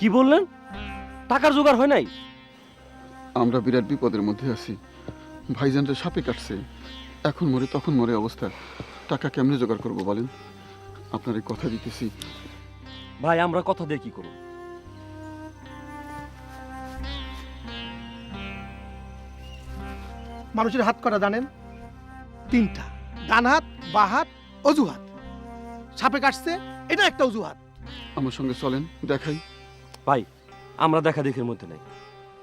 কি বললেন? টাকার জোগাড় হয় নাই? আমরা বিরাট বিপদের মধ্যে আছি। ভাইজানরে সাপে কাটছে, এখন মরে তখন মরে অবস্থা। টাকা কেমনে জোগাড় করবো বলেন? আপনার এই কথা দিতেছি। ভাই আমরা কথা দিয়ে কি করব? মানুষের হাত করা জানেন? 3টা, ডান হাত, বাঁ হাত, অজুহাত। সাপে কাটছে, এটা একটা অজুহাত। আমার সঙ্গে চলেন, দেখাই। ভাই আমরা দেখা দেখির মধ্যে নাই।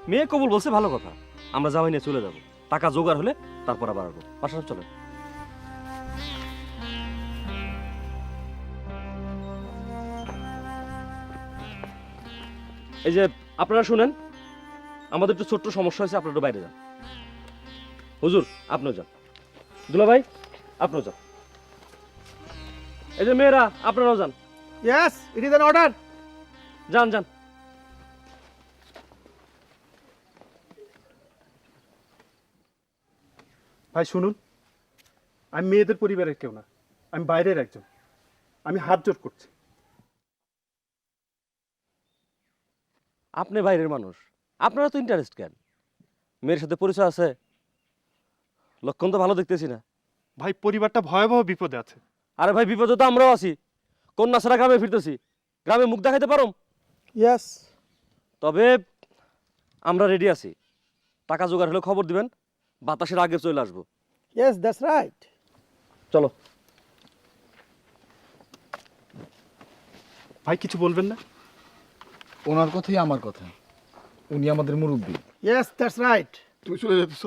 মেয়ে কবুল বলছে ভালো কথা, আমরা জামাই নিয়ে চলে যাব। টাকা জোগাড় হলে তারপর আবার আসবো। পাশাপাশি চলেন। এই যে আপনারা শুনেন, আমাদের একটু ছোট্ট সমস্যা হয়েছে, আপনারা একটু বাইরে যান। হুজুর আপনিও যান, দুলা ভাই আপনিও যান। এই যে মেয়েরা আপনারাও যান। Yes, it is an order. যান যান। ভাই শুনুন, আমি মেয়েদের পরিবারের কেউ না, আমি বাইরের একজন। আমি হাত জোর করছি। আপনি বাইরের মানুষ, আপনারা তো ইন্টারেস্ট কেন? মেয়ের সাথে পরিচয় আছে? লক্ষণ তো ভালো দেখতেছি না। ভাই পরিবারটা ভয়াবহ বিপদে আছে। আরে ভাই বিপদে তো আমরাও আছি। কন্যা ছাড়া গ্রামে ফিরতেছি, গ্রামে মুখ দেখাইতে পারো? ইয়েস। তবে আমরা রেডি আছি। টাকা জোগাড় হলে খবর দিবেন, বাতাসের আগে চলে আসবো। Yes, that's right. চলো। ভাই কিছু বলবেন না? ওনার কথাই আমার কথা, উনি আমাদের মুরব্বী। Yes, that's right. তুমি চলে যেতেছ?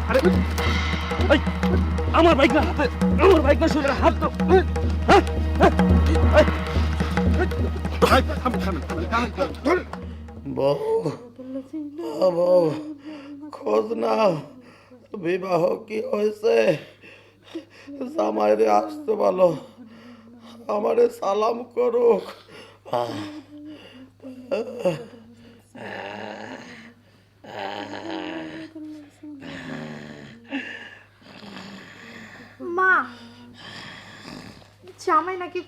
আরে এই, আমার বাইক না হাতে, আমার বাইক না শরীরে হাত দাও। ভাই থামেন, থামেন, থামেন, থামেন, থামেন। বউ, বউ, খোঁজ নাও, বিবাহ কি হয়েছে? জামাইরে আসতে বলো, আমারে সালাম করুক। মা, জামাই নাকি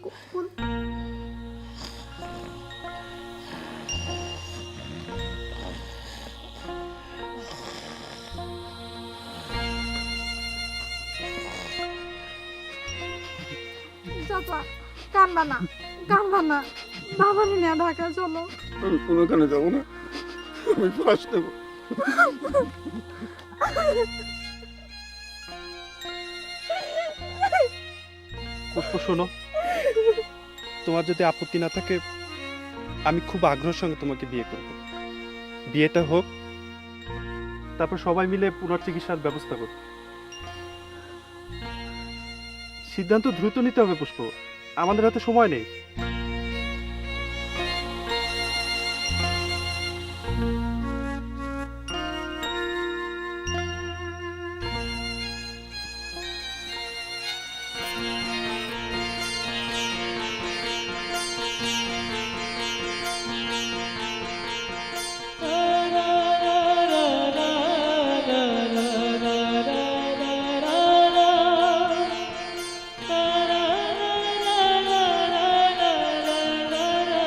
চাচা কানবা না, কানবা না, বাবার নিয়ে ঢাকা চলো। আমি কোনোখানে যাবো না, আমি ফাঁস নেবো। পুষ্প শোনো, তোমার যদি আপত্তি না থাকে আমি খুব আগ্রহের সঙ্গে তোমাকে বিয়ে করব। বিয়েটা হোক, তারপর সবাই মিলে পুনর্চিকিৎসার ব্যবস্থা করব। সিদ্ধান্ত দ্রুত নিতে হবে পুষ্প, আমাদের হাতে সময় নেই।